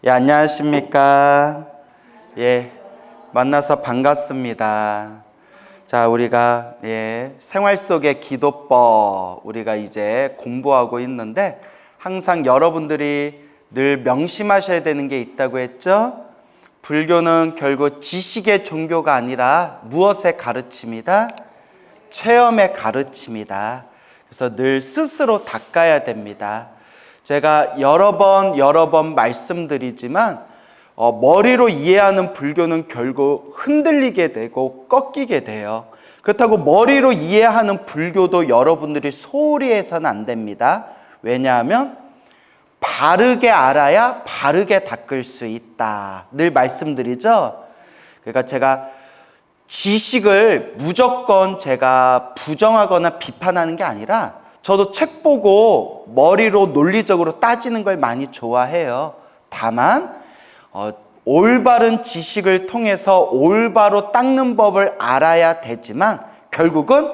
예, 안녕하십니까. 예, 만나서 반갑습니다. 자, 우리가 생활 속의 기도법 우리가 이제 공부하고 있는데 항상 여러분들이 늘 명심하셔야 되는 게 있다고 했죠? 불교는 결국 지식의 종교가 아니라 무엇의 가르침이다? 체험의 가르침이다. 그래서 늘 스스로 닦아야 됩니다. 제가 여러 번 말씀드리지만 머리로 이해하는 불교는 결국 흔들리게 되고 꺾이게 돼요. 그렇다고 머리로 이해하는 불교도 여러분들이 소홀히 해서는 안 됩니다. 왜냐하면 바르게 알아야 바르게 닦을 수 있다. 늘 말씀드리죠. 그러니까 제가 지식을 무조건 제가 부정하거나 비판하는 게 아니라 저도 책 보고 머리로 논리적으로 따지는 걸 많이 좋아해요. 다만 올바른 지식을 통해서 올바로 닦는 법을 알아야 되지만 결국은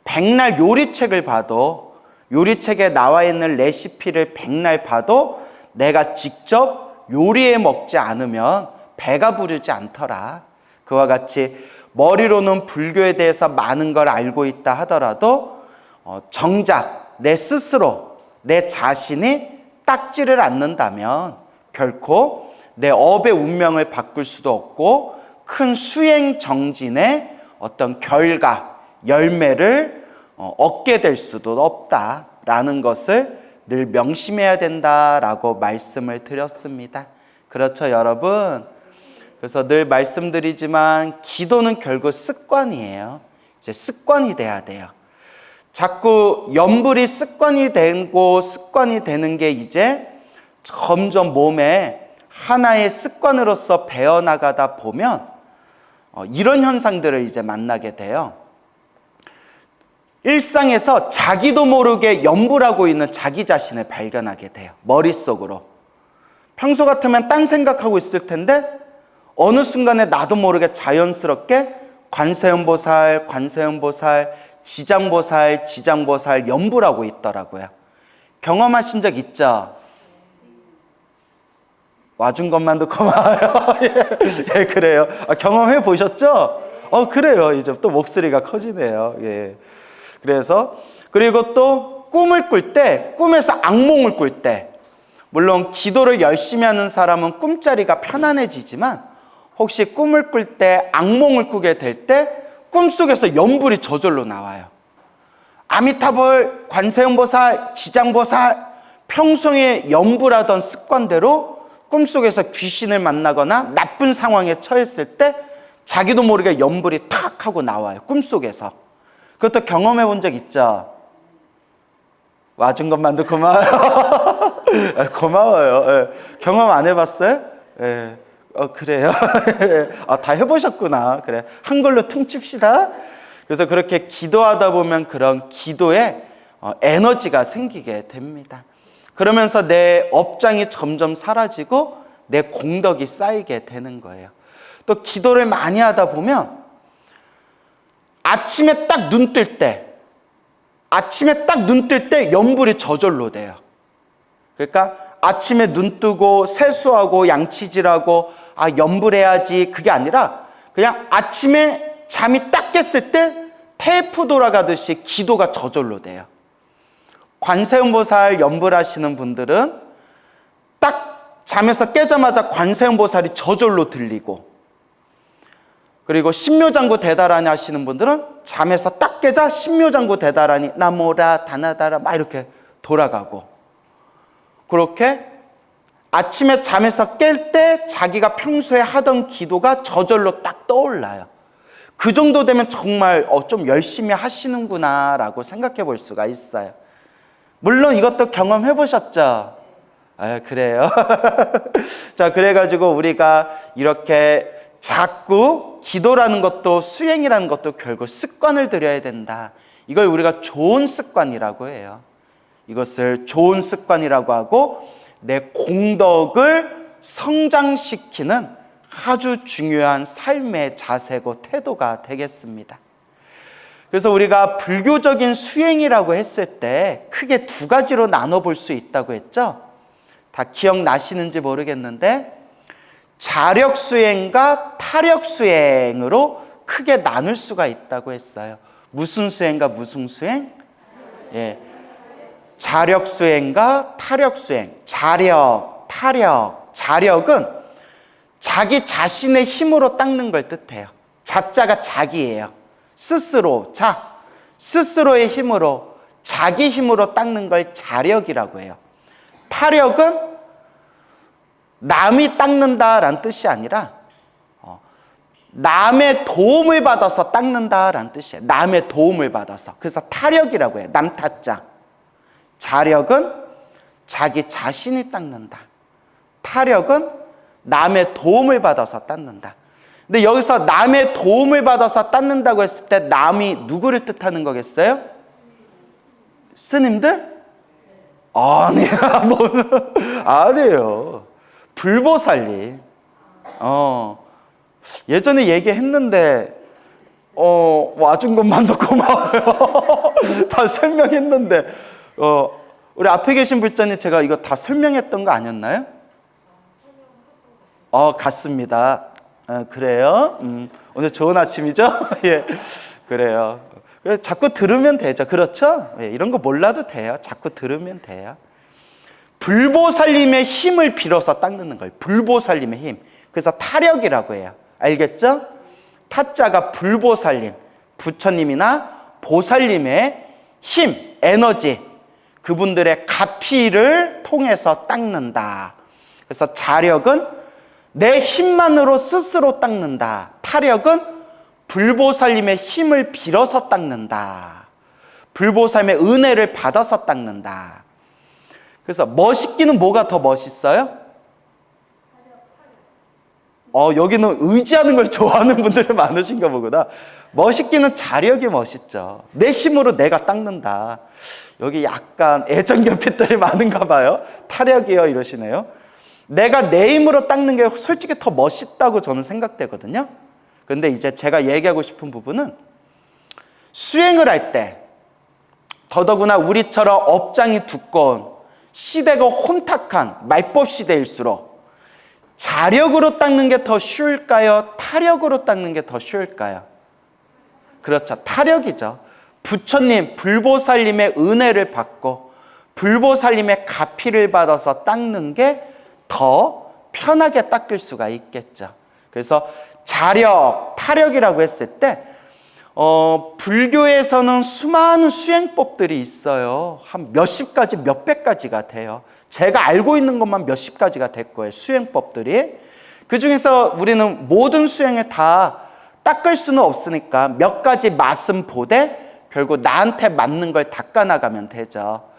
백날 요리책을 봐도 요리책에 나와 있는 레시피를 백날 봐도 내가 직접 요리해 먹지 않으면 배가 부르지 않더라. 그와 같이 머리로는 불교에 대해서 많은 걸 알고 있다 하더라도 정작 내 스스로 내 자신이 닦지를 않는다면 결코 내 업의 운명을 바꿀 수도 없고 큰 수행 정진의 어떤 결과, 열매를 얻게 될 수도 없다라는 것을 늘 명심해야 된다라고 말씀을 드렸습니다. 그렇죠, 여러분? 그래서 늘 말씀드리지만 기도는 결국 습관이에요. 이제 습관이 돼야 돼요. 자꾸 염불이 습관이 되고 습관이 되는 게 이제 점점 몸에 하나의 습관으로서 배어나가다 보면 이런 현상들을 이제 만나게 돼요. 일상에서 자기도 모르게 염불하고 있는 자기 자신을 발견하게 돼요. 머릿속으로. 평소 같으면 딴 생각하고 있을 텐데 어느 순간에 나도 모르게 자연스럽게 관세음보살, 지장보살 염불하고 있더라고요. 경험하신 적 있죠? 와준 것만도 고마워요. 예, 그래요. 경험해 보셨죠? 그래요. 이제 또 목소리가 커지네요. 예. 그래서 그리고 또 꿈을 꿀 때, 꿈에서 악몽을 꿀 때, 물론 기도를 열심히 하는 사람은 꿈자리가 편안해지지만 혹시 꿈을 꿀 때 악몽을 꾸게 될 때 꿈속에서 염불이 저절로 나와요. 아미타불, 관세음보살, 지장보살 평소에 염불하던 습관대로 꿈속에서 귀신을 만나거나 나쁜 상황에 처했을 때 자기도 모르게 염불이 탁 하고 나와요. 꿈속에서. 그것도 경험해 본 적 있죠? 와준 것만도 고마워요. 고마워요. 예. 경험 안 해봤어요? 예. 그래요? 다 해보셨구나. 그래. 한글로 퉁칩시다. 그래서 그렇게 기도하다 보면 그런 기도에 에너지가 생기게 됩니다. 그러면서 내 업장이 점점 사라지고 내 공덕이 쌓이게 되는 거예요. 또 기도를 많이 하다 보면 아침에 딱 눈 뜰 때 염불이 저절로 돼요. 그러니까 아침에 눈 뜨고 세수하고 양치질하고 염불해야지 그게 아니라 그냥 아침에 잠이 딱 깼을 때 테이프 돌아가듯이 기도가 저절로 돼요. 관세음보살 염불하시는 분들은 딱 잠에서 깨자마자 관세음보살이 저절로 들리고, 그리고 신묘장구 대다라니 하시는 분들은 잠에서 딱 깨자 신묘장구 대다라니 나모라 다나다라 막 이렇게 돌아가고, 그렇게 아침에 잠에서 깰 때 자기가 평소에 하던 기도가 저절로 딱 떠올라요. 그 정도 되면 정말 좀 열심히 하시는구나 라고 생각해 볼 수가 있어요. 물론 이것도 경험해 보셨죠? 그래요. 자, 그래가지고 우리가 이렇게 자꾸 기도라는 것도 수행이라는 것도 결국 습관을 들여야 된다. 이걸 우리가 좋은 습관이라고 해요. 이것을 좋은 습관이라고 하고 내 공덕을 성장시키는 아주 중요한 삶의 자세고 태도가 되겠습니다. 그래서 우리가 불교적인 수행이라고 했을 때 크게 두 가지로 나눠볼 수 있다고 했죠. 다 기억나시는지 모르겠는데 자력 수행과 타력 수행으로 크게 나눌 수가 있다고 했어요. 무슨 수행과 무슨 수행? 예. 자력 수행과 타력 수행. 자력, 타력. 자력은 자기 자신의 힘으로 닦는 걸 뜻해요. 자자가 자기예요. 스스로, 스스로의 힘으로, 자기 힘으로 닦는 걸 자력이라고 해요. 타력은 남이 닦는다라는 뜻이 아니라 남의 도움을 받아서 닦는다라는 뜻이에요. 남의 도움을 받아서. 그래서 타력이라고 해요. 남 타자. 자력은 자기 자신이 닦는다. 타력은 남의 도움을 받아서 닦는다. 근데 여기서 남의 도움을 받아서 닦는다고 했을 때 남이 누구를 뜻하는 거겠어요? 스님들? 아니에요. 불보살님. 예전에 얘기했는데 와준 것만도 고마워요. 다 설명했는데 우리 앞에 계신 불자님 제가 이거 다 설명했던 거 아니었나요? 같습니다. 그래요? 오늘 좋은 아침이죠? 예, 그래요. 자꾸 들으면 되죠. 그렇죠? 예, 이런 거 몰라도 돼요. 자꾸 들으면 돼요. 불보살님의 힘을 빌어서 닦는 거예요. 불보살님의 힘. 그래서 타력이라고 해요. 알겠죠? 타자가 불보살님, 부처님이나 보살님의 힘, 에너지, 그분들의 가피를 통해서 닦는다. 그래서 자력은 내 힘만으로 스스로 닦는다. 타력은 불보살님의 힘을 빌어서 닦는다. 불보살님의 은혜를 받아서 닦는다. 그래서 멋있기는 뭐가 더 멋있어요? 여기는 의지하는 걸 좋아하는 분들이 많으신가 보구나. 멋있기는 자력이 멋있죠. 내 힘으로 내가 닦는다. 여기 약간 애정결핍들이 많은가 봐요. 타력이요 이러시네요. 내가 내 힘으로 닦는 게 솔직히 더 멋있다고 저는 생각되거든요. 그런데 이제 제가 얘기하고 싶은 부분은 수행을 할 때 더더구나 우리처럼 업장이 두꺼운 시대가 혼탁한 말법 시대일수록 자력으로 닦는 게 더 쉬울까요? 타력으로 닦는 게 더 쉬울까요? 그렇죠. 타력이죠. 부처님, 불보살님의 은혜를 받고 불보살님의 가피를 받아서 닦는 게 더 편하게 닦을 수가 있겠죠. 그래서 자력, 타력이라고 했을 때 불교에서는 수많은 수행법들이 있어요. 한 몇십 가지, 몇백 가지가 돼요. 제가 알고 있는 것만 몇십 가지가 될 거예요. 수행법들이. 그중에서 우리는 모든 수행을 다 닦을 수는 없으니까 몇 가지 맛은 보되 결국 나한테 맞는 걸 닦아나가면 되죠.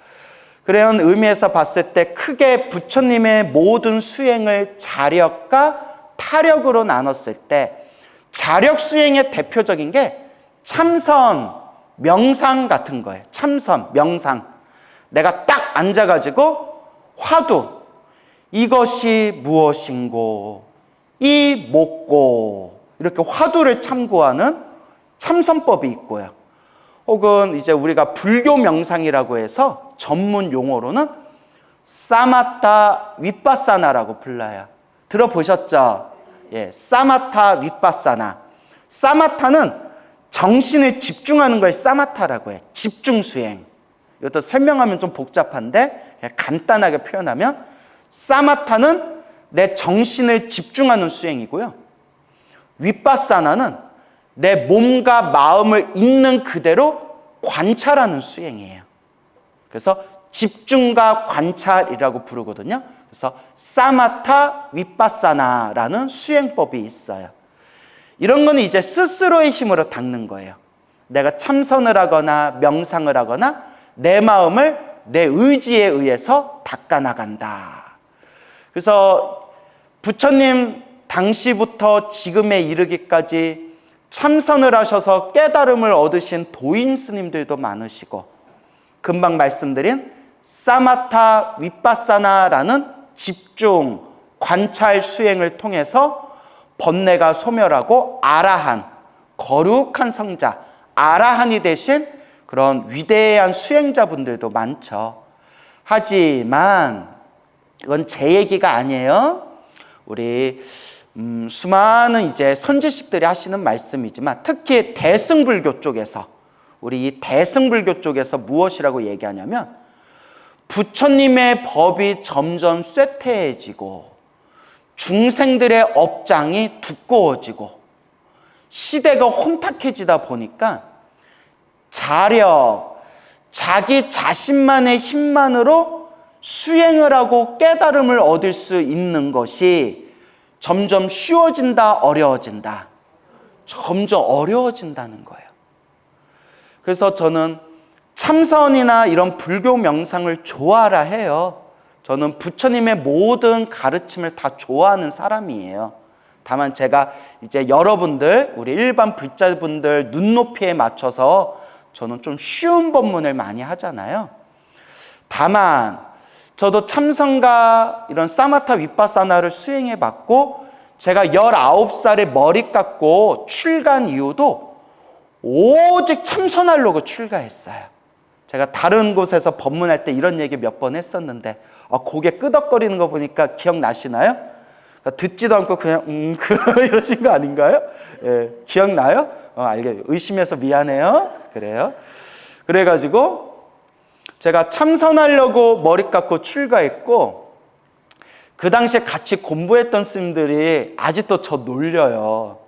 그런 의미에서 봤을 때 크게 부처님의 모든 수행을 자력과 타력으로 나눴을 때 자력 수행의 대표적인 게 참선, 명상 같은 거예요. 참선, 명상. 내가 딱 앉아가지고 화두, 이것이 무엇인고, 이 몫고, 이렇게 화두를 참고하는 참선법이 있고요. 혹은 이제 우리가 불교 명상이라고 해서 전문 용어로는 사마타 위파사나라고 불러요. 들어보셨죠? 예, 사마타 위파사나. 사마타는 정신을 집중하는 걸 사마타라고 해요. 집중 수행. 이것도 설명하면 좀 복잡한데 간단하게 표현하면 사마타는 내 정신을 집중하는 수행이고요. 위파사나는 내 몸과 마음을 있는 그대로 관찰하는 수행이에요. 그래서 집중과 관찰이라고 부르거든요. 그래서 사마타 위파사나라는 수행법이 있어요. 이런 거는 이제 스스로의 힘으로 닦는 거예요. 내가 참선을 하거나 명상을 하거나 내 마음을 내 의지에 의해서 닦아나간다. 그래서 부처님 당시부터 지금에 이르기까지 참선을 하셔서 깨달음을 얻으신 도인 스님들도 많으시고 금방 말씀드린 사마타 위파사나라는 집중, 관찰 수행을 통해서 번뇌가 소멸하고 아라한, 거룩한 성자, 아라한이 되신 그런 위대한 수행자분들도 많죠. 하지만 이건 제 얘기가 아니에요. 우리 수많은 이제 선지식들이 하시는 말씀이지만 특히 대승불교 쪽에서 우리 이 대승불교 쪽에서 무엇이라고 얘기하냐면 부처님의 법이 점점 쇠퇴해지고 중생들의 업장이 두꺼워지고 시대가 혼탁해지다 보니까 자력, 자기 자신만의 힘만으로 수행을 하고 깨달음을 얻을 수 있는 것이 점점 쉬워진다, 어려워진다. 점점 어려워진다는 거예요. 그래서 저는 참선이나 이런 불교 명상을 좋아라 해요. 저는 부처님의 모든 가르침을 다 좋아하는 사람이에요. 다만 제가 이제 여러분들, 우리 일반 불자분들 눈높이에 맞춰서 저는 좀 쉬운 법문을 많이 하잖아요. 다만 저도 참선과 이런 사마타 위파사나를 수행해 봤고 제가 19살에 머리 깎고 출가한 이유도 오직 참선하려고 출가했어요. 제가 다른 곳에서 법문할 때 이런 얘기 몇 번 했었는데 고개 끄덕거리는 거 보니까 기억나시나요? 듣지도 않고 그냥 이러신 거 아닌가요? 예, 기억나요? 알겠어요. 의심해서 미안해요. 그래요. 그래가지고 제가 참선하려고 머리 깎고 출가했고 그 당시에 같이 공부했던 스님들이 아직도 저 놀려요.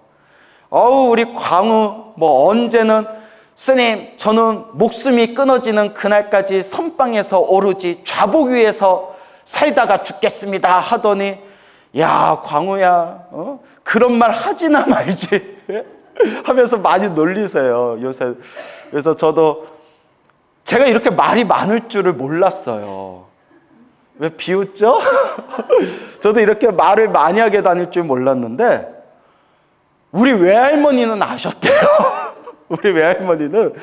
우리 광우 뭐 언제는 스님 저는 목숨이 끊어지는 그날까지 선방에서 오로지 좌복 위에서 살다가 죽겠습니다 하더니 야 광우야 그런 말 하지나 말지 하면서 많이 놀리세요 요새. 그래서 저도 제가 이렇게 말이 많을 줄을 몰랐어요. 왜 비웃죠? 저도 이렇게 말을 많이 하게 다닐 줄 몰랐는데 우리 외할머니는 아셨대요. 우리 외할머니는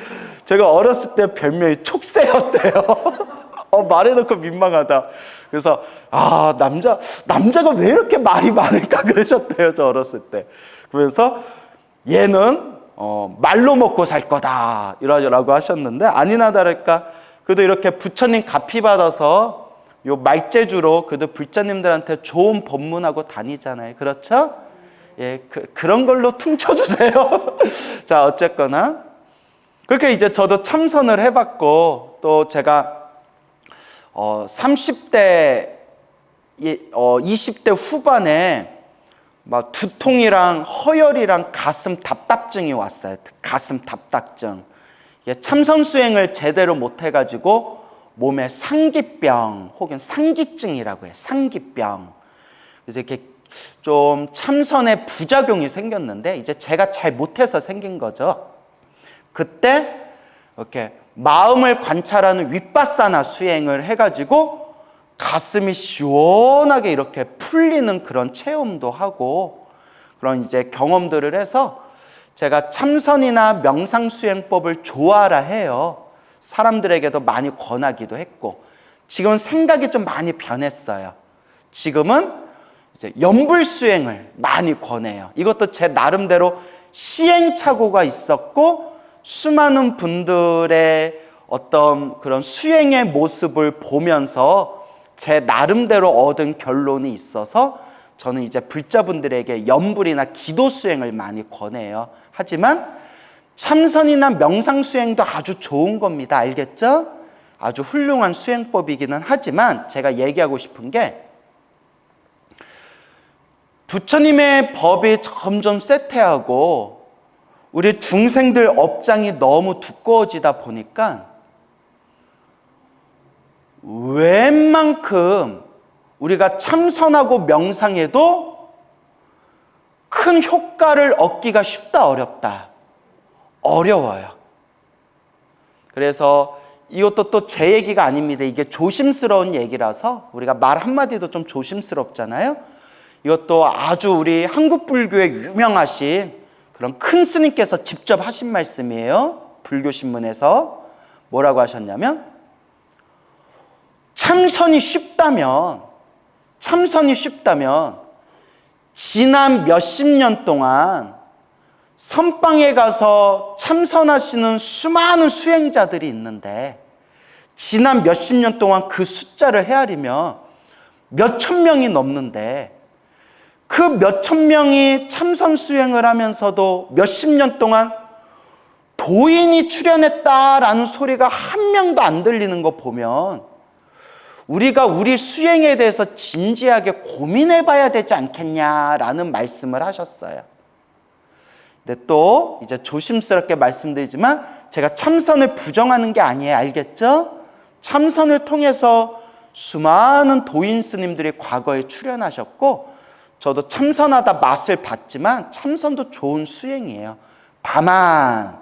제가 어렸을 때 별명이 촉새였대요. 말해놓고 민망하다. 그래서 남자가 왜 이렇게 말이 많을까 그러셨대요. 저 어렸을 때. 그래서 얘는 말로 먹고 살 거다 이러라고 하셨는데 아니나 다를까 그래도 이렇게 부처님 가피 받아서 요 말재주로 그래도 불자님들한테 좋은 법문하고 다니잖아요. 그렇죠? 예, 그런 걸로 퉁쳐주세요. 자, 어쨌거나 그렇게 이제 저도 참선을 해봤고 또 제가 30대 20대 후반에 막 두통이랑 허열이랑 가슴 답답증이 왔어요. 가슴 답답증. 참선 수행을 제대로 못 해가지고 몸에 상기병 혹은 상기증이라고 해요. 상기병. 그래서 이렇게 좀 참선에 부작용이 생겼는데 이제 제가 잘 못해서 생긴 거죠. 그때 이렇게 마음을 관찰하는 윗바사나 수행을 해가지고 가슴이 시원하게 이렇게 풀리는 그런 체험도 하고 그런 이제 경험들을 해서 제가 참선이나 명상 수행법을 좋아라 해요. 사람들에게도 많이 권하기도 했고 지금은 생각이 좀 많이 변했어요. 지금은 이제 연불 수행을 많이 권해요. 이것도 제 나름대로 시행착오가 있었고 수많은 분들의 어떤 그런 수행의 모습을 보면서 제 나름대로 얻은 결론이 있어서 저는 이제 불자분들에게 연불이나 기도 수행을 많이 권해요. 하지만 참선이나 명상 수행도 아주 좋은 겁니다. 알겠죠? 아주 훌륭한 수행법이기는 하지만 제가 얘기하고 싶은 게 부처님의 법이 점점 쇠퇴하고 우리 중생들 업장이 너무 두꺼워지다 보니까 웬만큼 우리가 참선하고 명상해도 큰 효과를 얻기가 쉽다, 어렵다? 어려워요. 그래서 이것도 또 제 얘기가 아닙니다. 이게 조심스러운 얘기라서 우리가 말 한마디도 좀 조심스럽잖아요. 이것도 아주 우리 한국 불교에 유명하신 그런 큰 스님께서 직접 하신 말씀이에요. 불교신문에서 뭐라고 하셨냐면 참선이 쉽다면 지난 몇십 년 동안 선방에 가서 참선하시는 수많은 수행자들이 있는데 지난 몇십 년 동안 그 숫자를 헤아리면 몇천 명이 넘는데 그 몇천 명이 참선 수행을 하면서도 몇십 년 동안 도인이 출연했다라는 소리가 한 명도 안 들리는 거 보면 우리가 우리 수행에 대해서 진지하게 고민해 봐야 되지 않겠냐라는 말씀을 하셨어요. 근데 또 이제 조심스럽게 말씀드리지만 제가 참선을 부정하는 게 아니에요. 알겠죠? 참선을 통해서 수많은 도인 스님들이 과거에 출연하셨고 저도 참선하다 맛을 봤지만 참선도 좋은 수행이에요. 다만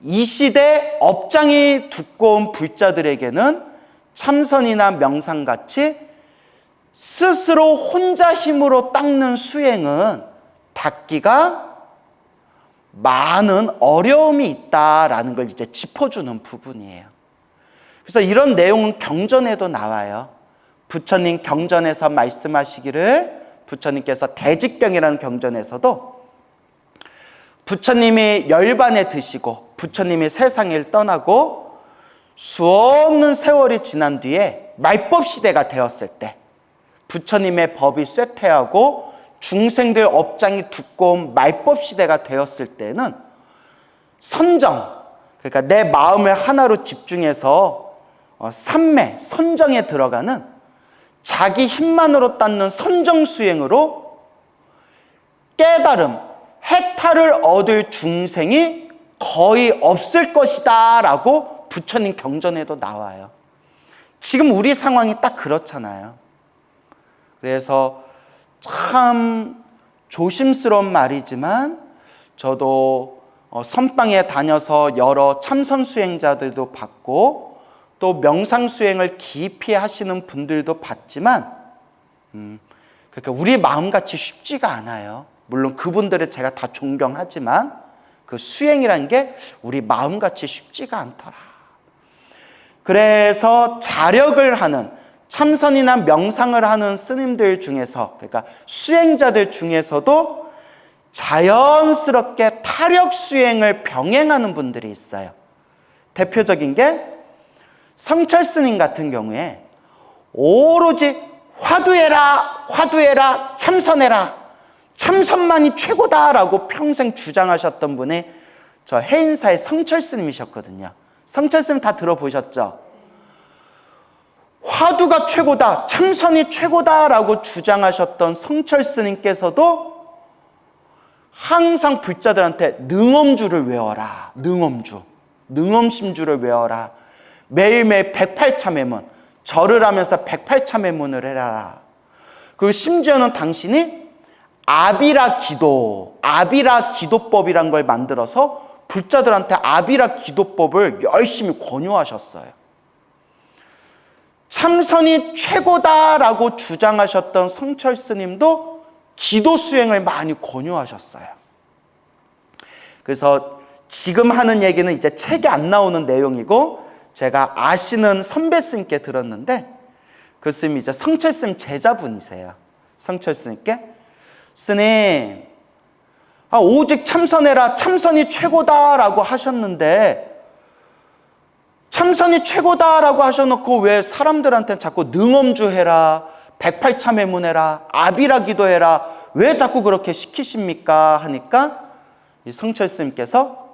이 시대 업장이 두꺼운 불자들에게는 참선이나 명상같이 스스로 혼자 힘으로 닦는 수행은 닦기가 많은 어려움이 있다라는 걸 이제 짚어주는 부분이에요. 그래서 이런 내용은 경전에도 나와요. 부처님 경전에서 말씀하시기를 부처님께서 대직경이라는 경전에서도 부처님이 열반에 드시고 부처님이 세상을 떠나고 수없는 세월이 지난 뒤에 말법 시대가 되었을 때 부처님의 법이 쇠퇴하고 중생들 업장이 두꺼운 말법 시대가 되었을 때는 선정, 그러니까 내 마음을 하나로 집중해서 삼매, 선정에 들어가는 자기 힘만으로 닦는 선정 수행으로 깨달음, 해탈을 얻을 중생이 거의 없을 것이다 라고 부처님 경전에도 나와요. 지금 우리 상황이 딱 그렇잖아요. 그래서 참 조심스러운 말이지만 저도 선방에 다녀서 여러 참선 수행자들도 봤고 또 명상 수행을 깊이 하시는 분들도 봤지만 그러니까 우리 마음같이 쉽지가 않아요. 물론 그분들을 제가 다 존경하지만 그 수행이라는 게 우리 마음같이 쉽지가 않더라. 그래서 자력을 하는 참선이나 명상을 하는 스님들 중에서 그러니까 수행자들 중에서도 자연스럽게 타력 수행을 병행하는 분들이 있어요. 대표적인 게 성철 스님 같은 경우에 오로지 화두해라, 화두해라, 참선해라, 참선만이 최고다라고 평생 주장하셨던 분이 저 해인사의 성철 스님이셨거든요. 성철 스님 다 들어보셨죠? 화두가 최고다, 참선이 최고다라고 주장하셨던 성철 스님께서도 항상 불자들한테 능엄주를 외워라, 능엄주, 능엄심주를 외워라, 매일매일 108참회문, 절을 하면서 108참회문을 해라. 그리고 심지어는 당신이 아비라 기도, 아비라 기도법이란 걸 만들어서 불자들한테 아비라 기도법을 열심히 권유하셨어요. 참선이 최고다라고 주장하셨던 성철 스님도 기도 수행을 많이 권유하셨어요. 그래서 지금 하는 얘기는 이제 책에 안 나오는 내용이고 제가 아시는 선배 스님께 들었는데 그 스님이 이제 성철 스님 제자분이세요. 성철 스님께 스님, 오직 참선해라, 참선이 최고다라고 하셨는데 참선이 최고다라고 하셔놓고 왜 사람들한테 자꾸 능엄주 해라, 108참회문 해라, 아비라 기도해라, 왜 자꾸 그렇게 시키십니까? 하니까 이 성철 스님께서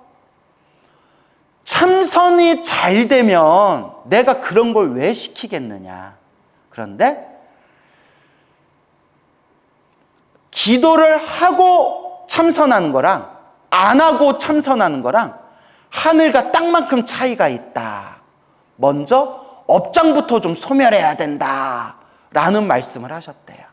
참선이 잘 되면 내가 그런 걸 왜 시키겠느냐. 그런데 기도를 하고 참선하는 거랑 안 하고 참선하는 거랑 하늘과 땅만큼 차이가 있다. 먼저 업장부터 좀 소멸해야 된다 라는 말씀을 하셨대요.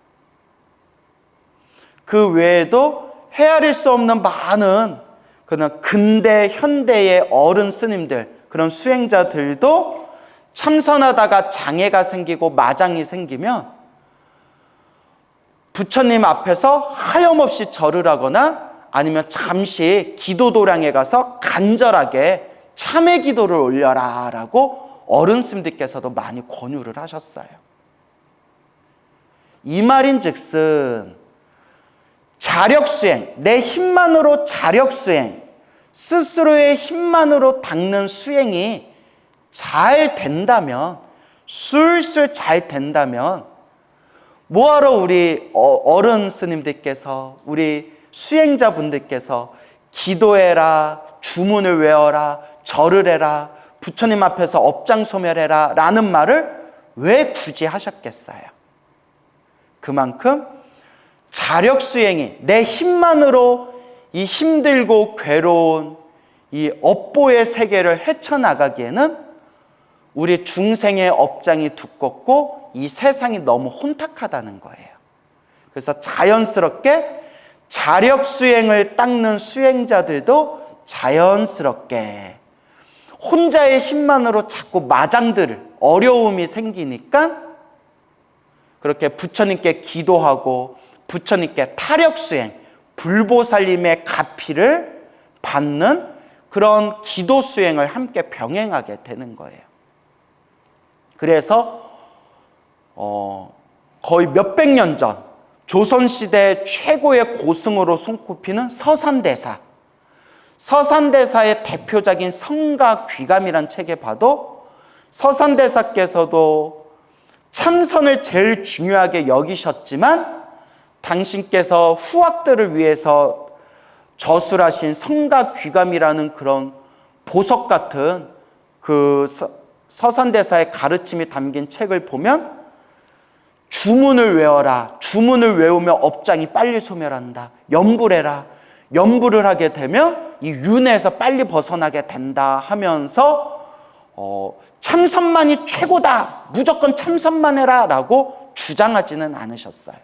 그 외에도 헤아릴 수 없는 많은 그런 근대 현대의 어른 스님들, 그런 수행자들도 참선하다가 장애가 생기고 마장이 생기면 부처님 앞에서 하염없이 절을 하거나 아니면 잠시 기도도량에 가서 간절하게 참회 기도를 올려라 라고 어른 스님들께서도 많이 권유를 하셨어요. 이 말인즉슨 자력수행, 내 힘만으로 자력수행, 스스로의 힘만으로 닦는 수행이 잘 된다면, 술술 잘 된다면 뭐하러 우리 어른 스님들께서, 우리 수행자분들께서 기도해라, 주문을 외워라, 절을 해라, 부처님 앞에서 업장소멸해라 라는 말을 왜 굳이 하셨겠어요? 그만큼 자력수행이 내 힘만으로 이 힘들고 괴로운 이 업보의 세계를 헤쳐나가기에는 우리 중생의 업장이 두껍고 이 세상이 너무 혼탁하다는 거예요. 그래서 자연스럽게 자력수행을 닦는 수행자들도 자연스럽게 혼자의 힘만으로 자꾸 마장들, 어려움이 생기니까 그렇게 부처님께 기도하고 부처님께 타력수행, 불보살님의 가피를 받는 그런 기도 수행을 함께 병행하게 되는 거예요. 그래서 거의 몇백 년 전 조선시대 최고의 고승으로 손꼽히는 서산대사, 서산대사의 대표작인 성가귀감이란 책에 봐도 서산대사께서도 참선을 제일 중요하게 여기셨지만 당신께서 후학들을 위해서 저술하신 성가귀감이라는 그런 보석 같은 그 서산대사의 가르침이 담긴 책을 보면 주문을 외워라, 주문을 외우며 업장이 빨리 소멸한다, 염불해라, 염불을 하게 되면 이 윤회에서 빨리 벗어나게 된다 하면서 참선만이 최고다, 무조건 참선만 해라 라고 주장하지는 않으셨어요.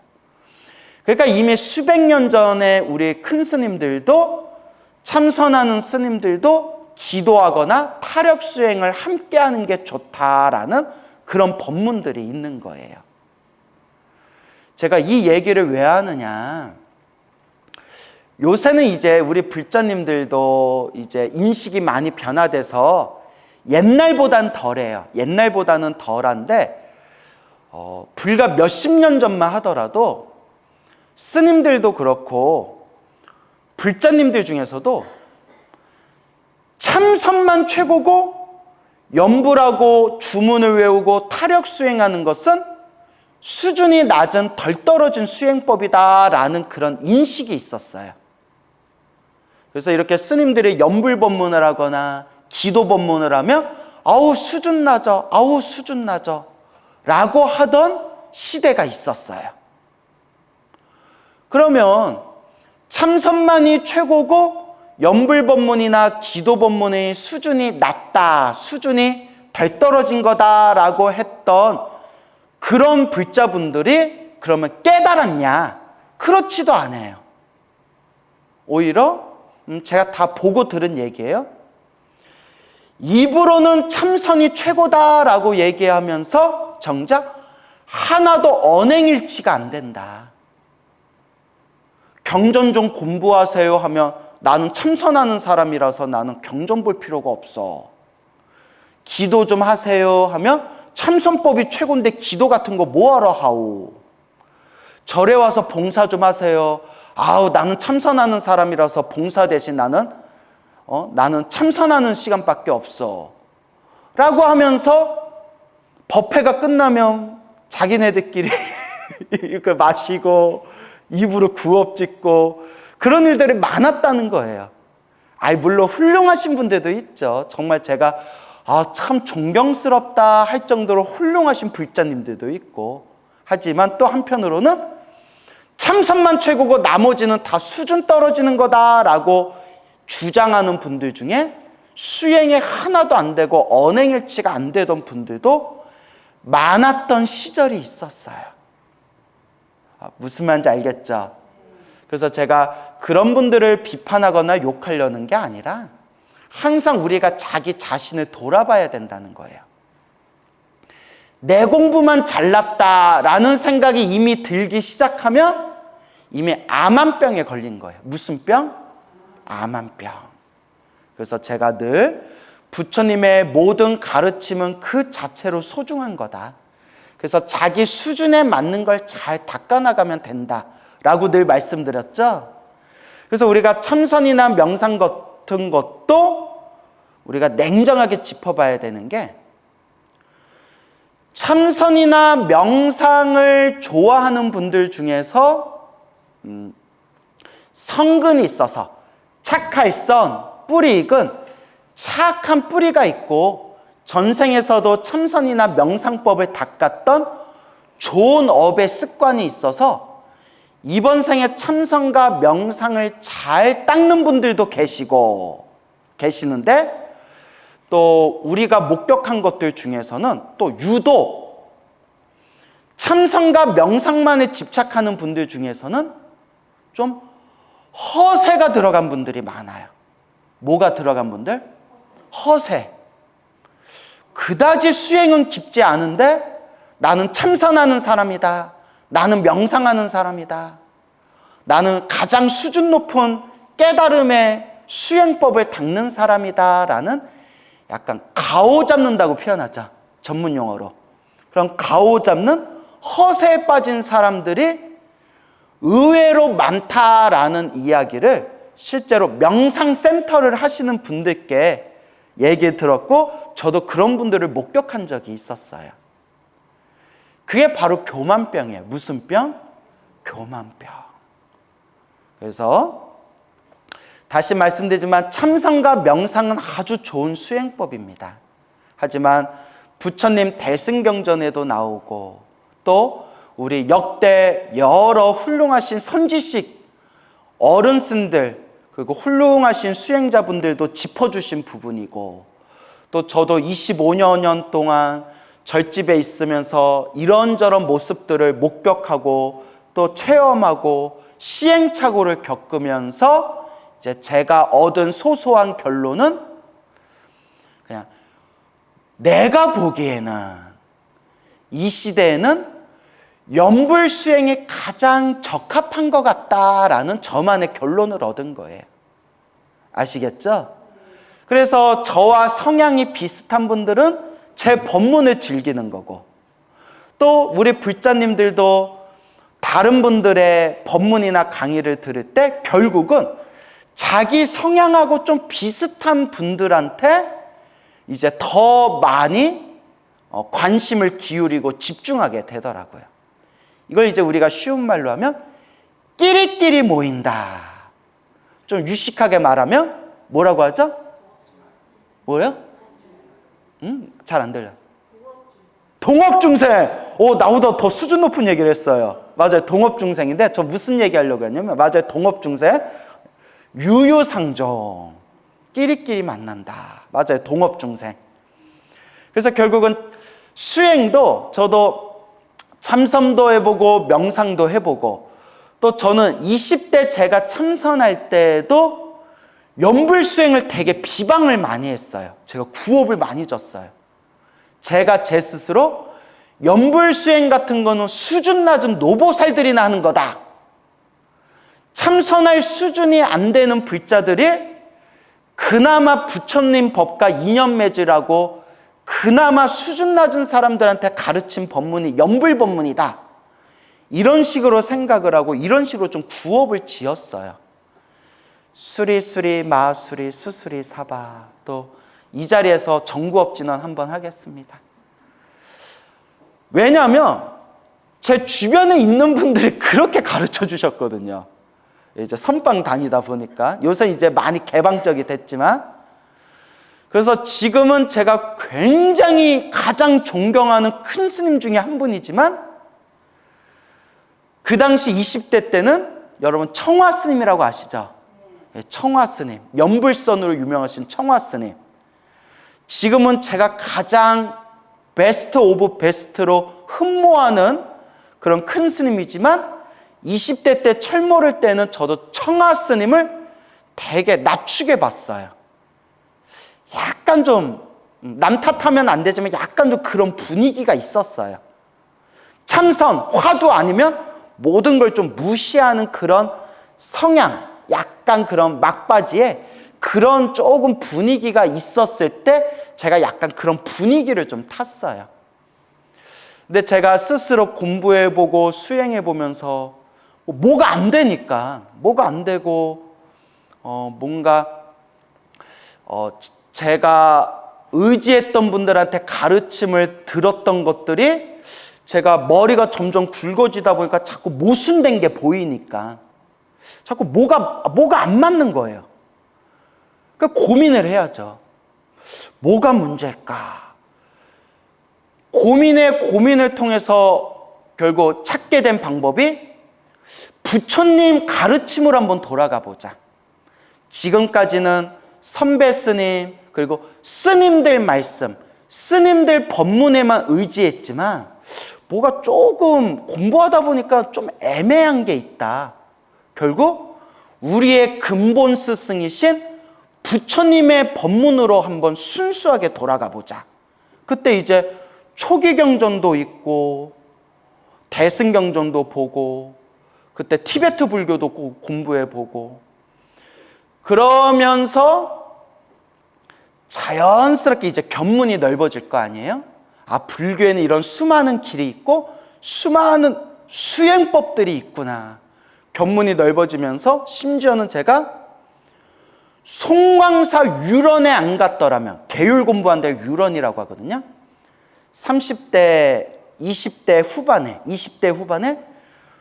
그러니까 이미 수백 년 전에 우리 큰 스님들도, 참선하는 스님들도 기도하거나 타력수행을 함께 하는 게 좋다라는 그런 법문들이 있는 거예요. 제가 이 얘기를 왜 하느냐, 요새는 이제 우리 불자님들도 이제 인식이 많이 변화돼서 옛날보단 덜해요. 옛날보다는 덜한데 불과 몇십 년 전만 하더라도 스님들도 그렇고 불자님들 중에서도 참선만 최고고 염불하고 주문을 외우고 타력 수행하는 것은 수준이 낮은 덜 떨어진 수행법이다라는 그런 인식이 있었어요. 그래서 이렇게 스님들이 염불 법문을 하거나 기도 법문을 하면 아우 수준 낮아, 아우 수준 낮아 라고 하던 시대가 있었어요. 그러면 참선만이 최고고 염불 법문이나 기도 법문의 수준이 낮다, 수준이 덜 떨어진 거다라고 했던 그런 불자분들이 그러면 깨달았냐? 그렇지도 않아요. 오히려 제가 다 보고 들은 얘기예요. 입으로는 참선이 최고다라고 얘기하면서 정작 하나도 언행일치가 안 된다. 경전 좀 공부하세요 하면 나는 참선하는 사람이라서 나는 경전 볼 필요가 없어. 기도 좀 하세요 하면 참선법이 최고인데 기도 같은 거 뭐하러 하오. 절에 와서 봉사 좀 하세요. 아우 나는 참선하는 사람이라서 봉사 대신 나는 참선하는 시간밖에 없어 라고 하면서 법회가 끝나면 자기네들끼리 이렇게 마시고 입으로 구업 짓고 그런 일들이 많았다는 거예요. 물론 훌륭하신 분들도 있죠. 정말 제가 참 존경스럽다 할 정도로 훌륭하신 불자님들도 있고, 하지만 또 한편으로는 참선만 최고고 나머지는 다 수준 떨어지는 거다라고 주장하는 분들 중에 수행이 하나도 안 되고 언행일치가 안 되던 분들도 많았던 시절이 있었어요. 무슨 말인지 알겠죠? 그래서 제가 그런 분들을 비판하거나 욕하려는 게 아니라 항상 우리가 자기 자신을 돌아봐야 된다는 거예요. 내 공부만 잘났다라는 생각이 이미 들기 시작하면 이미 암암병에 걸린 거예요. 무슨 병? 암암병. 그래서 제가 늘 부처님의 모든 가르침은 그 자체로 소중한 거다. 그래서 자기 수준에 맞는 걸 잘 닦아나가면 된다라고 늘 말씀드렸죠. 그래서 우리가 참선이나 명상 같은 것도 우리가 냉정하게 짚어봐야 되는 게, 참선이나 명상을 좋아하는 분들 중에서 성근이 있어서 착할선, 뿌리 익은 착한 뿌리가 있고 전생에서도 참선이나 명상법을 닦았던 좋은 업의 습관이 있어서 이번 생에 참선과 명상을 잘 닦는 분들도 계시는데 또 우리가 목격한 것들 중에서는 또 유독 참선과 명상만에 집착하는 분들 중에서는 좀 허세가 들어간 분들이 많아요. 뭐가 들어간 분들? 허세. 그다지 수행은 깊지 않은데 나는 참선하는 사람이다. 나는 명상하는 사람이다. 나는 가장 수준 높은 깨달음의 수행법을 닦는 사람이다라는 약간 가오 잡는다고 표현하자, 전문 용어로. 그런 가오 잡는 허세에 빠진 사람들이 의외로 많다라는 이야기를 실제로 명상센터를 하시는 분들께 얘기 들었고 저도 그런 분들을 목격한 적이 있었어요. 그게 바로 교만병이에요. 무슨 병? 교만병. 그래서 다시 말씀드리지만 참선과 명상은 아주 좋은 수행법입니다. 하지만 부처님 대승경전에도 나오고 또 우리 역대 여러 훌륭하신 선지식 어른스들 그리고 훌륭하신 수행자분들도 짚어주신 부분이고 또 저도 25년 동안 절집에 있으면서 이런저런 모습들을 목격하고 또 체험하고 시행착오를 겪으면서 이제 제가 얻은 소소한 결론은 그냥 내가 보기에는 이 시대에는 염불 수행이 가장 적합한 것 같다라는 저만의 결론을 얻은 거예요. 아시겠죠? 그래서 저와 성향이 비슷한 분들은 제 법문을 즐기는 거고 또 우리 불자님들도 다른 분들의 법문이나 강의를 들을 때 결국은 자기 성향하고 좀 비슷한 분들한테 이제 더 많이 관심을 기울이고 집중하게 되더라고요. 이걸 이제 우리가 쉬운 말로 하면 끼리끼리 모인다. 좀 유식하게 말하면 뭐라고 하죠? 뭐예요? 잘 안 들려. 동업중생. 나보다 더 수준 높은 얘기를 했어요. 맞아요. 동업중생인데 저 무슨 얘기 하려고 했냐면 맞아요. 동업중생. 유유상종, 끼리끼리 만난다. 맞아요. 동업중생. 그래서 결국은 수행도 저도 참선도 해보고 명상도 해보고 또 저는 20대 제가 참선할 때도 염불수행을 되게 비방을 많이 했어요. 제가 구업을 많이 줬어요. 제가 제 스스로 염불수행 같은 거는 수준 낮은 노보살들이나 하는 거다. 참선할 수준이 안 되는 불자들이 그나마 부처님 법과 인연 맺으라고 그나마 수준 낮은 사람들한테 가르친 법문이 염불법문이다. 이런 식으로 생각을 하고 이런 식으로 좀 구업을 지었어요. 수리수리 마수리 수수리 사바. 또 이 자리에서 정구업진원 한번 하겠습니다. 왜냐하면 제 주변에 있는 분들이 그렇게 가르쳐 주셨거든요. 이제 선방 다니다 보니까 요새 이제 많이 개방적이 됐지만 그래서 지금은 제가 굉장히 가장 존경하는 큰 스님 중에 한 분이지만 그 당시 20대 때는 여러분 청화 스님이라고 아시죠? 청화 스님, 연불선으로 유명하신 청화 스님. 지금은 제가 가장 베스트 오브 베스트로 흠모하는 그런 큰 스님이지만 20대 때 철모를 때는 저도 청하 스님을 되게 낮추게 봤어요. 약간 좀 남 탓하면 안 되지만 약간 좀 그런 분위기가 있었어요. 참선, 화두 아니면 모든 걸 좀 무시하는 그런 성향, 약간 그런 막바지에 그런 조금 분위기가 있었을 때 제가 약간 그런 분위기를 좀 탔어요. 근데 제가 스스로 공부해보고 수행해보면서 뭐가 안 되니까 뭐가 안 되고 뭔가 제가 의지했던 분들한테 가르침을 들었던 것들이 제가 머리가 점점 굵어지다 보니까 자꾸 모순된 게 보이니까 자꾸 뭐가 안 맞는 거예요. 그러니까 고민을 해야죠. 뭐가 문제일까? 고민을 통해서 결국 찾게 된 방법이 부처님 가르침을 한번 돌아가 보자. 지금까지는 선배 스님 그리고 스님들 말씀, 스님들 법문에만 의지했지만 뭐가 조금 공부하다 보니까 좀 애매한 게 있다. 결국 우리의 근본 스승이신 부처님의 법문으로 한번 순수하게 돌아가 보자. 그때 이제 초기경전도 있고 대승경전도 보고 그때 티베트 불교도 공부해 보고 그러면서 자연스럽게 이제 견문이 넓어질 거 아니에요? 아, 불교에는 이런 수많은 길이 있고 수많은 수행법들이 있구나. 견문이 넓어지면서 심지어는 제가 송광사 유런에 안 갔더라면, 계율 공부한데 유런이라고 하거든요. 30대, 20대 후반에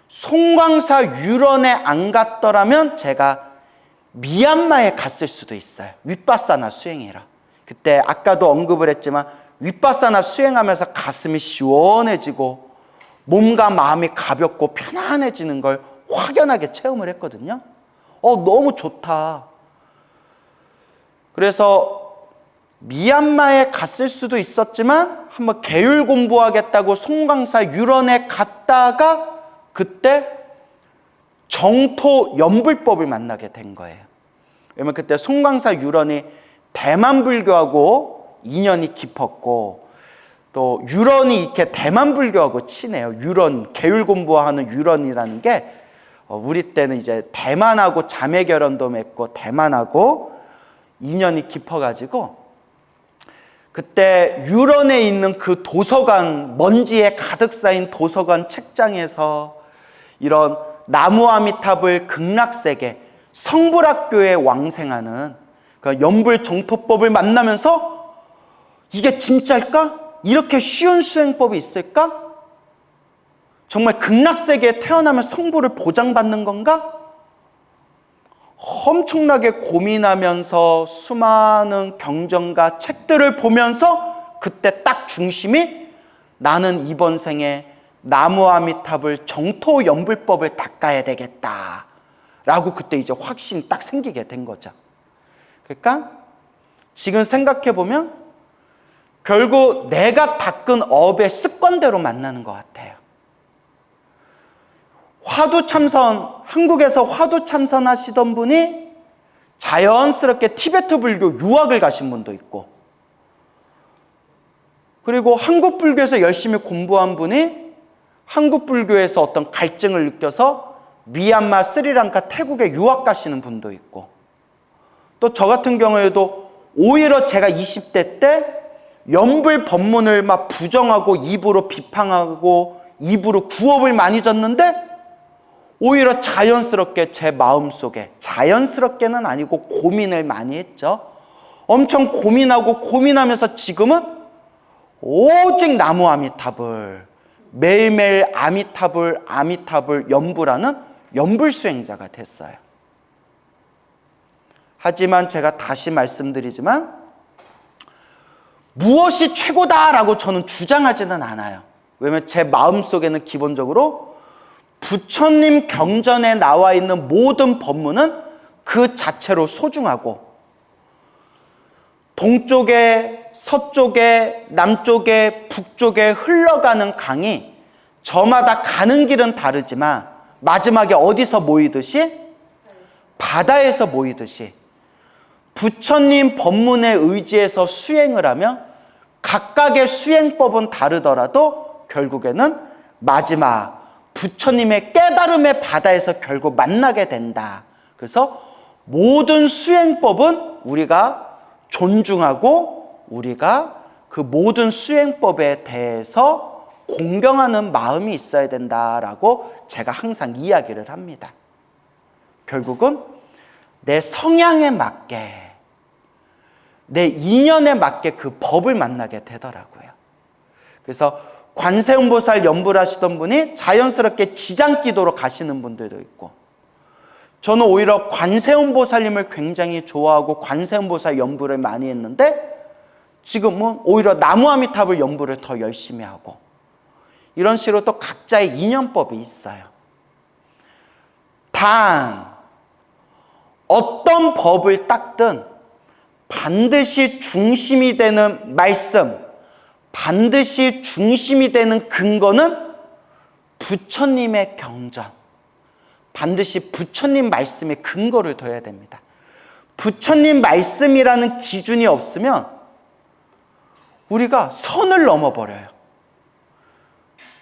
송광사 유런에 안 갔더라면 제가 미얀마에 갔을 수도 있어요. 윗바사나 수행이라. 그때 아까도 언급을 했지만 윗바사나 수행하면서 가슴이 시원해지고 몸과 마음이 가볍고 편안해지는 걸 확연하게 체험을 했거든요. 너무 좋다. 그래서 미얀마에 갔을 수도 있었지만 한번 계율 공부하겠다고 송광사 유런에 갔다가 그때 정토 연불법을 만나게 된 거예요. 왜냐면 그때 송광사 유런이 대만 불교하고 인연이 깊었고 또 유런이 이렇게 대만 불교하고 친해요. 유런, 계율 공부하는 유런이라는 게 우리 때는 이제 대만하고 자매 결혼도 맺고 대만하고 인연이 깊어가지고 그때 유런에 있는 그 도서관, 먼지에 가득 쌓인 도서관 책장에서 이런 나무아미탑을 극락세계 성불학교에 왕생하는 그 연불정토법을 만나면서 이게 진짜일까? 이렇게 쉬운 수행법이 있을까? 정말 극락세계에 태어나면 성불을 보장받는 건가? 엄청나게 고민하면서 수많은 경전과 책들을 보면서 그때 딱 중심이 나는 이번 생에 나무아미탑을 정토 연불법을 닦아야 되겠다 라고 그때 이제 확신이 딱 생기게 된 거죠. 그러니까 지금 생각해보면 결국 내가 닦은 업의 습관대로 만나는 것 같아요. 화두참선, 한국에서 화두참선 하시던 분이 자연스럽게 티베트 불교 유학을 가신 분도 있고 그리고 한국 불교에서 열심히 공부한 분이 한국 불교에서 어떤 갈증을 느껴서 미얀마, 스리랑카, 태국에 유학 가시는 분도 있고 또 저 같은 경우에도 오히려 제가 20대 때 연불 법문을 막 부정하고 입으로 비판하고 입으로 구업을 많이 졌는데 오히려 자연스럽게 제 마음속에 자연스럽게는 아니고 고민을 많이 했죠. 엄청 고민하고 고민하면서 지금은 오직 나무 아미탑을 매일매일 아미탑을 연불하는 연불수행자가 됐어요. 하지만 제가 다시 말씀드리지만 무엇이 최고다라고 저는 주장하지는 않아요. 왜냐하면 제 마음속에는 기본적으로 부처님 경전에 나와 있는 모든 법문은 그 자체로 소중하고 동쪽에 서쪽에 남쪽에 북쪽에 흘러가는 강이 저마다 가는 길은 다르지만 마지막에 어디서 모이듯이 바다에서 모이듯이 부처님 법문에 의지해서 수행을 하면 각각의 수행법은 다르더라도 결국에는 마지막 부처님의 깨달음의 바다에서 결국 만나게 된다. 그래서 모든 수행법은 우리가 존중하고 우리가 그 모든 수행법에 대해서 공경하는 마음이 있어야 된다라고 제가 항상 이야기를 합니다. 결국은 내 성향에 맞게 내 인연에 맞게 그 법을 만나게 되더라고요. 그래서 관세음보살 연불 하시던 분이 자연스럽게 지장기도로 가시는 분들도 있고, 저는 오히려 관세음보살님을 굉장히 좋아하고 관세음보살 연불을 많이 했는데 지금은 오히려 나무아미타불 연불을 더 열심히 하고, 이런 식으로 또 각자의 인연법이 있어요. 단 어떤 법을 닦든 반드시 중심이 되는 말씀, 반드시 중심이 되는 근거는 부처님의 경전, 반드시 부처님 말씀에 근거를 둬야 됩니다. 부처님 말씀이라는 기준이 없으면 우리가 선을 넘어버려요.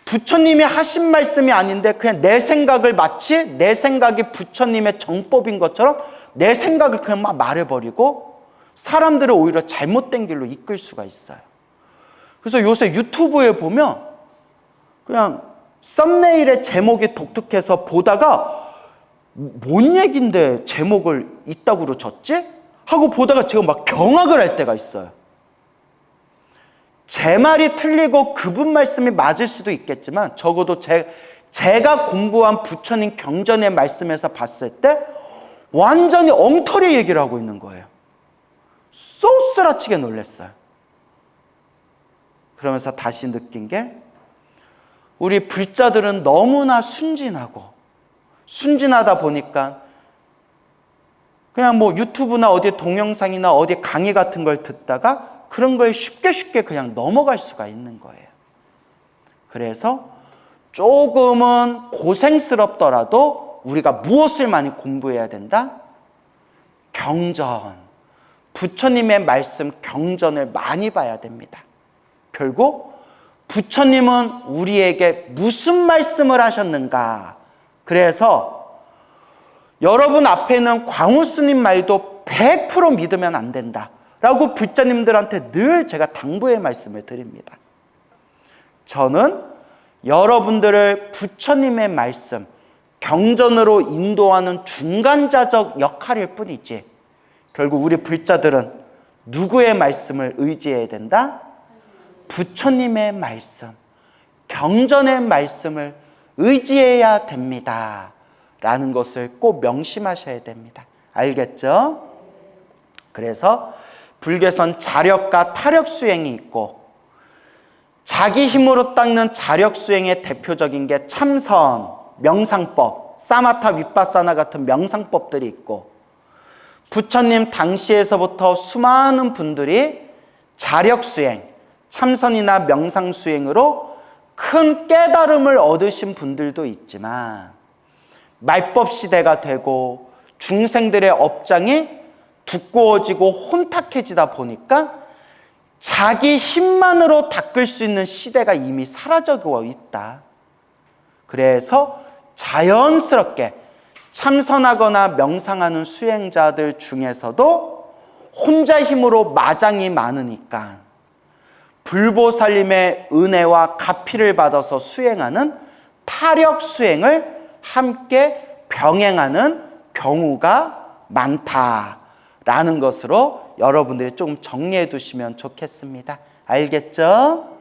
부처님이 하신 말씀이 아닌데 그냥 내 생각을 마치 내 생각이 부처님의 정법인 것처럼 내 생각을 그냥 막 말해버리고 사람들을 오히려 잘못된 길로 이끌 수가 있어요. 그래서 요새 유튜브에 보면 그냥 썸네일의 제목이 독특해서 보다가 뭔 얘긴데 제목을 이따구로 줬지? 하고 보다가 제가 막 경악을 할 때가 있어요. 제 말이 틀리고 그분 말씀이 맞을 수도 있겠지만 적어도 제가 공부한 부처님 경전의 말씀에서 봤을 때 완전히 엉터리 얘기를 하고 있는 거예요. 쏘스라치게 놀랐어요. 그러면서 다시 느낀 게 우리 불자들은 너무나 순진하다 보니까 그냥 뭐 유튜브나 어디 동영상이나 어디 강의 같은 걸 듣다가 그런 걸 쉽게 그냥 넘어갈 수가 있는 거예요. 그래서 조금은 고생스럽더라도 우리가 무엇을 많이 공부해야 된다? 경전, 부처님의 말씀 경전을 많이 봐야 됩니다. 결국 부처님은 우리에게 무슨 말씀을 하셨는가? 그래서 여러분 앞에는 광우스님 말도 100% 믿으면 안 된다 라고 불자님들한테 늘 제가 당부의 말씀을 드립니다. 저는 여러분들을 부처님의 말씀, 경전으로 인도하는 중간자적 역할일 뿐이지 결국 우리 불자들은 누구의 말씀을 의지해야 된다? 부처님의 말씀, 경전의 말씀을 의지해야 됩니다 라는 것을 꼭 명심하셔야 됩니다. 알겠죠? 그래서 불교에선 자력과 타력 수행이 있고 자기 힘으로 닦는 자력 수행의 대표적인 게 참선, 명상법, 사마타 위파사나 같은 명상법들이 있고 부처님 당시에서부터 수많은 분들이 자력 수행, 참선이나 명상 수행으로 큰 깨달음을 얻으신 분들도 있지만 말법 시대가 되고 중생들의 업장이 두꺼워지고 혼탁해지다 보니까 자기 힘만으로 닦을 수 있는 시대가 이미 사라지고 있다. 그래서 자연스럽게 참선하거나 명상하는 수행자들 중에서도 혼자 힘으로 마장이 많으니까 불보살님의 은혜와 가피를 받아서 수행하는 타력 수행을 함께 병행하는 경우가 많다라는 것으로 여러분들이 좀 정리해 두시면 좋겠습니다. 알겠죠?